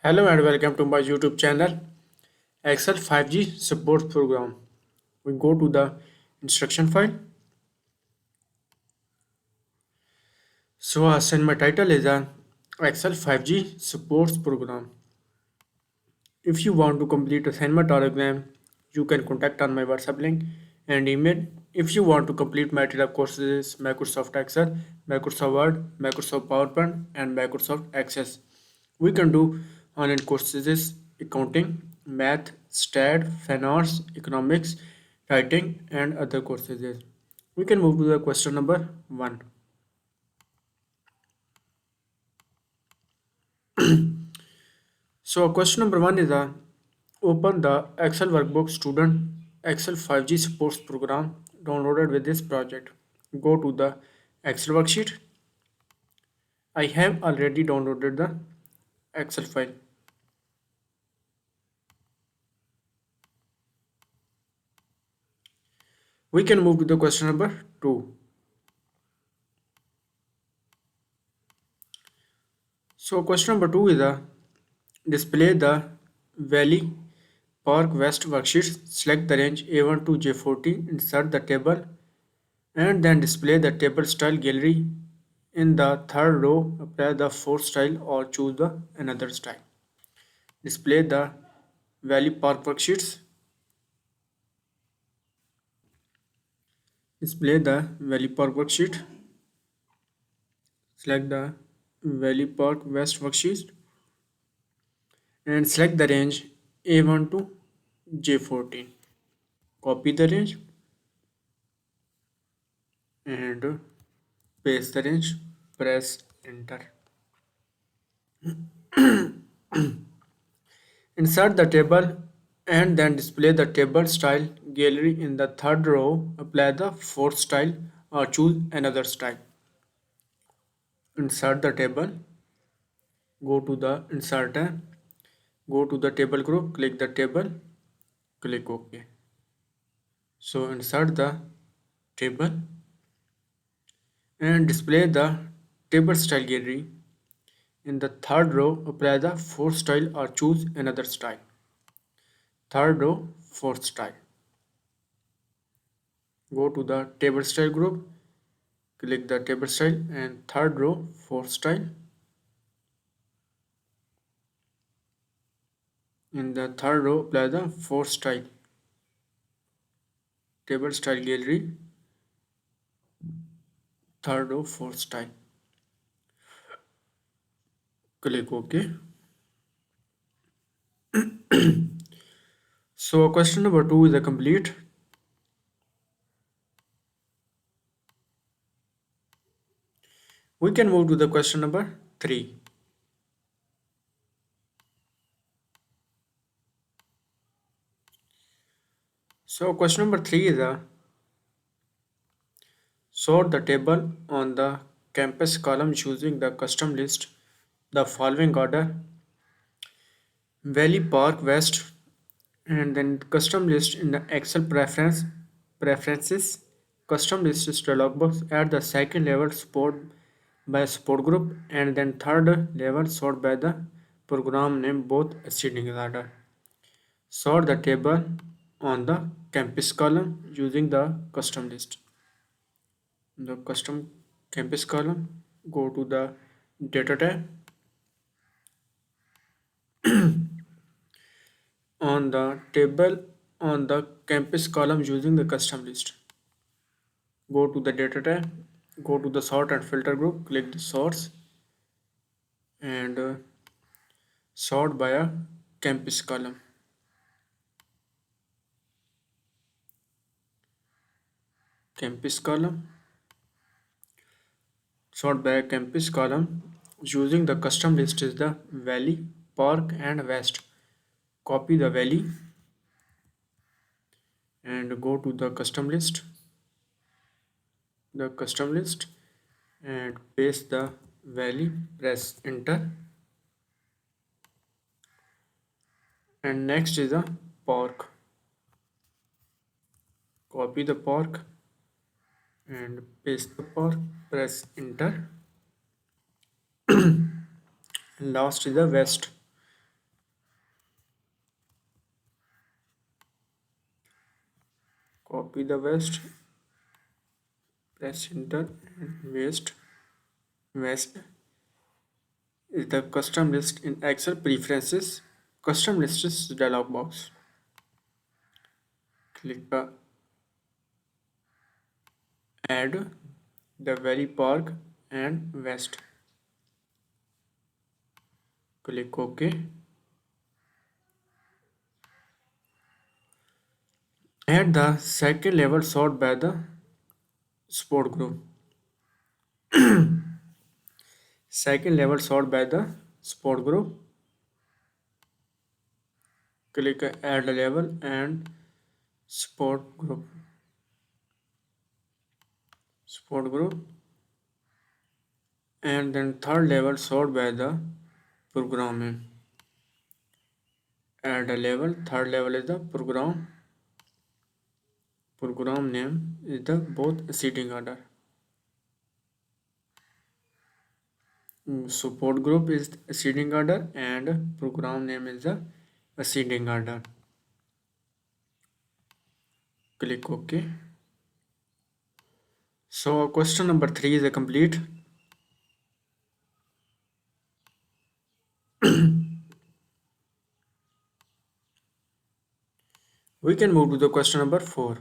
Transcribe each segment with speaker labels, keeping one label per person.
Speaker 1: Hello and welcome to my YouTube channel Excel 5G support program. We go to the instruction file. So my title is Excel 5G supports program. If you want to complete assignment or exam, you can contact on my WhatsApp link and email. If you want to complete MylTLab courses, Microsoft Excel, Microsoft Word, Microsoft PowerPoint, and Microsoft Access, we can do online courses, accounting, math, stat, finance, economics, writing, and other courses. We can move to the question number 1. So question number 1 is open the Excel workbook student Excel 5G supports program downloaded with this project. Go to the Excel worksheet. I have already downloaded the Excel file. We can move to the question number 2. So question number 2 is display the Valley Park West worksheet. Select the range A1 to J40, insert the table and then display the table style gallery. In the third row, apply the fourth style or choose the another style. Display the Valley Park worksheets. Display the Valley Park worksheet. Select the Valley Park West worksheet and select the range A1 to J14. Copy the range and paste the range. Press enter. Insert the table and then display the table style gallery in the third row. Apply the fourth style or choose another style. Insert the table. Go to the insert tab. Go to the table group. Click the table. Click OK. So insert the table and display the table style gallery. In the third row, apply the fourth style or choose another style. Third row, fourth style. Go to the table style group, click the table style and third row, fourth style. In the third row, apply the fourth style. Table style gallery, third row, fourth style. Click OK. So question number 2 is a complete. We can move to the question number 3. So question number 3 is sort the table on the campus column using the custom list. The following order: Valley Park West, and then custom list in the Excel preferences. Custom list is dialog box. Add the second level support by support group and then third level sort by the program name, both ascending order. Sort the table on the campus column using the custom list. The custom campus column, go to the data tab. On the table on the campus column using the custom list. Go to the data tab, go to the sort and filter group, click the source and sort by a campus column. Campus column, sort by a campus column using the custom list is the Valley, Park and West. Copy the Valley and go to the custom list, and paste the Valley, press enter. And next is the Park. Copy the Park and paste the Park, press enter. Last is the West. copy the press enter, and west is the custom list in Excel preferences. Custom lists dialog box. Click add the Valley Park and West. Click OK. Add the second level sort by the sport group. Second level sort by the sport group. Click add level and sport group. Sport group. And then third level sort by the program name. Add a level. Third level is the program. Program name is the both ascending order. Support group is ascending order and program name is the ascending order. Click OK. So question number 3 is a complete. We can move to the question number 4.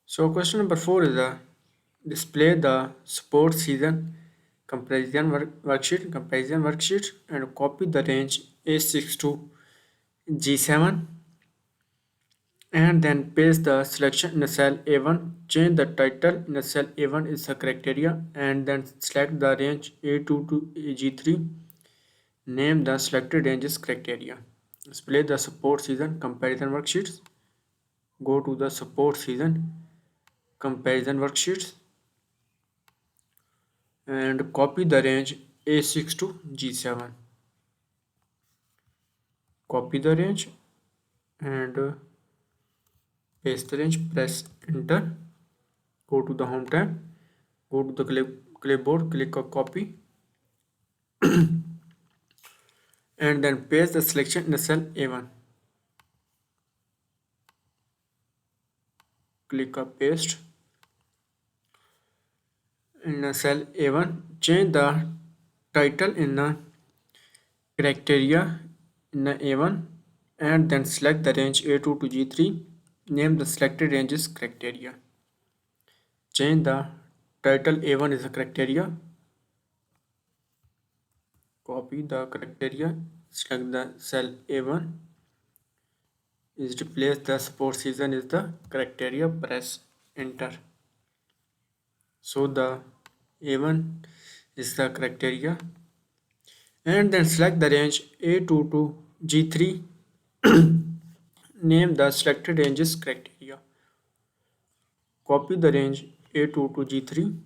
Speaker 1: So question number 4 is a display the support season comparison worksheet and copy the range A6 to G7 and then paste the selection in the cell A1. Change the title in the cell A1 is the criteria and then select the range A2 to G3. Name the selected ranges criteria. Display the support season comparison worksheets. Go to the support season comparison worksheets and copy the range A6 to G7. Copy the range and paste the range, press enter, go to the home tab, go to the clipboard, click on copy and then paste the selection in the cell A1. Click on paste in the cell A1. Change the title in the criteria in the A1 and then select the range A2 to G3. Name the selected ranges criteria. Change the title A1 is a criteria. Copy the criteria. Select the cell A1 is replace the support season is the criteria. Press enter. So the A1 is the criteria and then select the range A2 to G3. Name the selected ranges criteria. Copy the range A2 to G3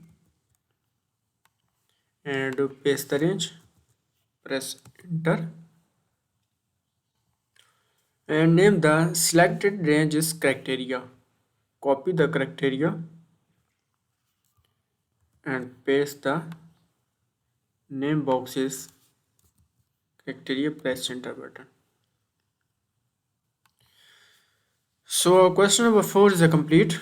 Speaker 1: and paste the range. Press enter and name the selected ranges criteria. Copy the criteria and paste the name boxes criteria. Press enter button. So question number 4 is a complete.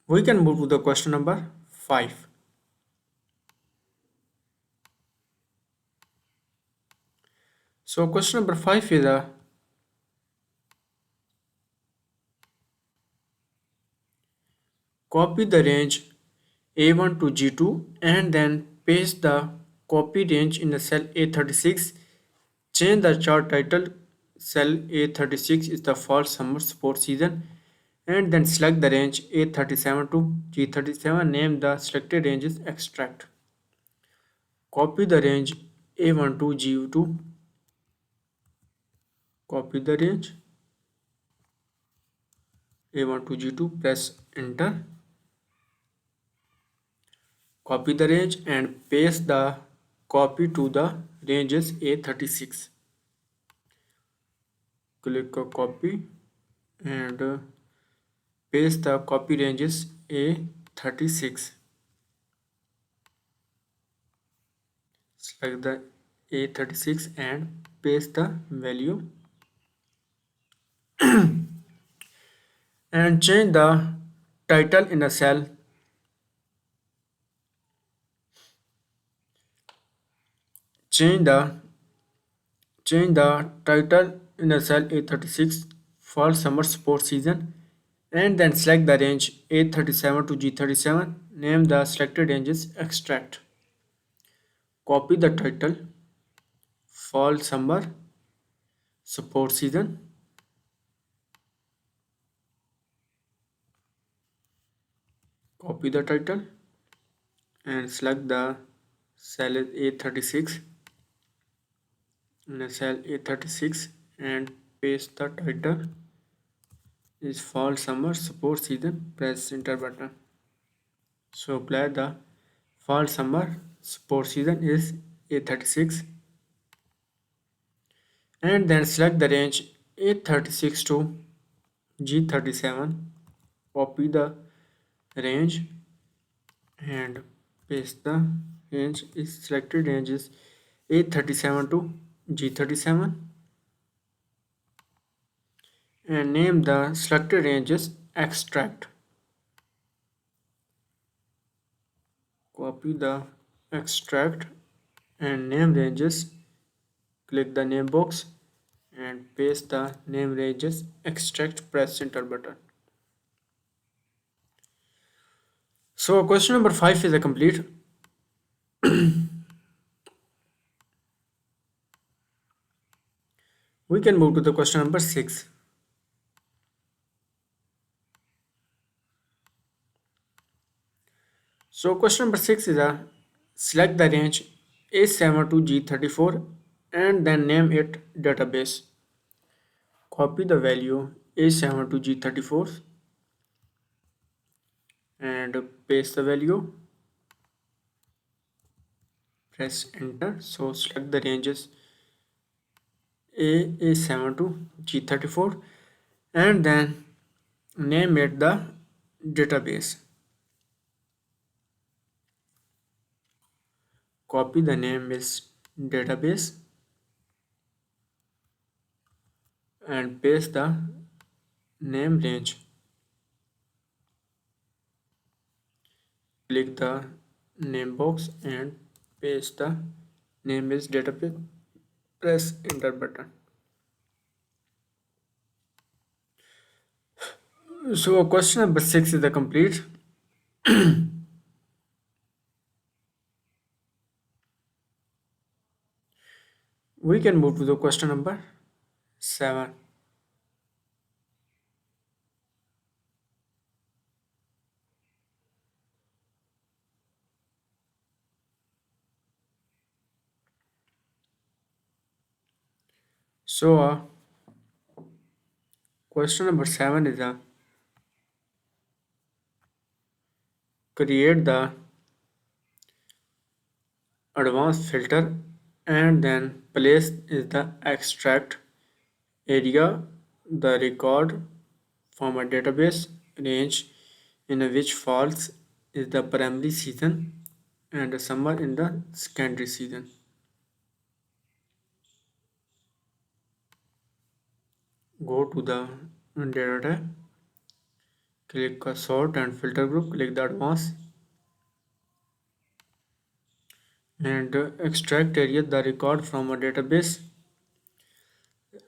Speaker 1: We can move to the question number 5. So question number 5 is a copy the range A1 to G2 and then paste the copy range in the cell A36. Change the chart title. Cell A36 is the fall summer sport season and then select the range A37 to G37. Name the selected ranges extract. Copy the range A1 to G2. Copy the range A1 to G2. Press enter. Copy the range and paste the copy to the ranges A36. Click on copy and paste the copy ranges A36. Select the A36 and paste the value and change the title in a cell. Change the Change the title in a cell A36 fall summer sports season and then select the range A37 to G37. Name the selected ranges extract. Copy the title fall summer sports season. Copy the title and select the cell A36 in a cell A36 and paste the title is fall summer sports season. Press enter button. So apply the fall summer sports season is A36 and then select the range A36 to G37. Copy the range and paste the range is selected range is A37 to G37 and name the selected range as extract. Copy the extract and name ranges. Click the name box and paste the name ranges extract. Press enter button. So question number 5 is a complete. We can move to the question number 6. So question number 6 is a select the range A7 to G34 and then name it database. Copy the value A7 to G34 and paste the value. Press enter. So select the ranges A7 to G34 and then name it the database. Copy the name is database and paste the name range. Click the name box and paste the name is database. Press enter button. So question number 6 is the complete. We can move to the question number 7. So question number 7 is create the advanced filter and then place is the extract area the record from a database range in which falls is the primary season and the summer in the secondary season. Go to the data tab, click sort and filter group, click the advanced and extract area the record from a database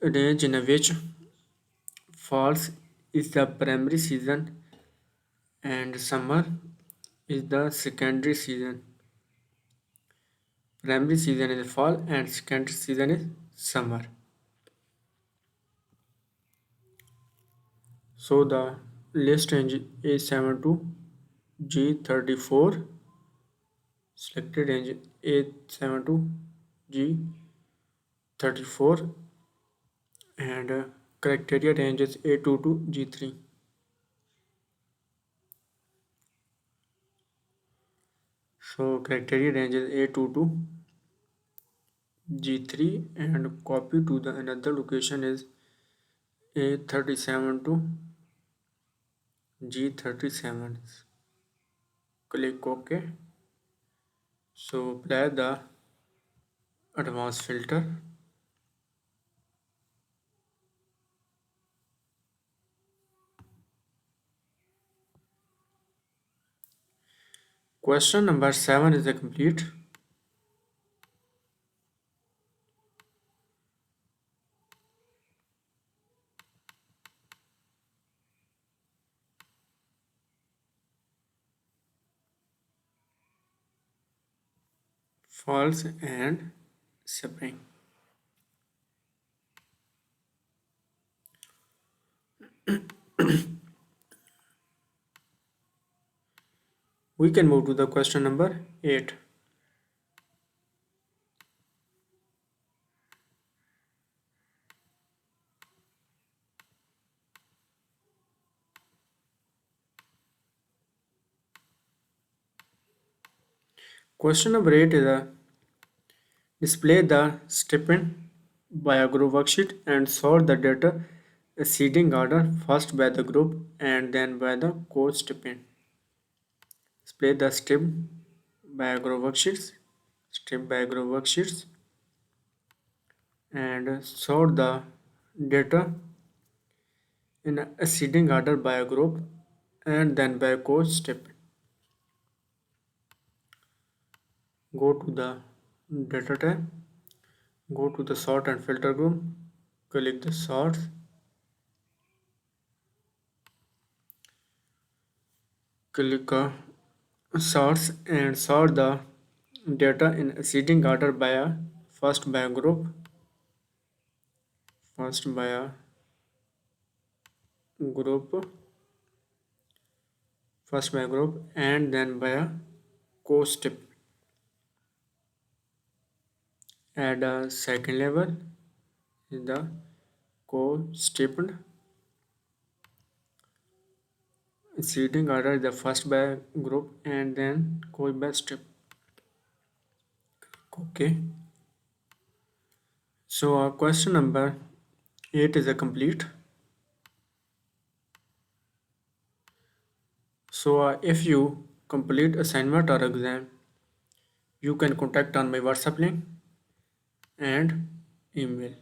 Speaker 1: range in which falls is the primary season and summer is the secondary season. Primary season is fall and secondary season is summer. So the list range A7 to G34. Selected range A7 to G34 and criteria range is A2 to G3. So criteria range is A2 to G3 and copy to the another location is A37 to G37. Click OK. So apply the advanced filter. Question number 7 is a complete. False and spring. We can move to the question number 8. Question number 8 is a display the stipend by a group worksheet and sort the data ascending order first by the group and then by the course stipend. Display the step by group worksheets and sort the data in ascending order by a group and then by course stipend. Go to the data tab, go to the sort and filter group, click the sort, click sorts and sort the data in ascending order by a first by a group, first by a group, first by a group and then by a course step. Add a second level in the co-stipend. Seating order the first by group and then co by step. Okay. So question number 8 is a complete. So if you complete assignment or exam, you can contact on my WhatsApp link and email.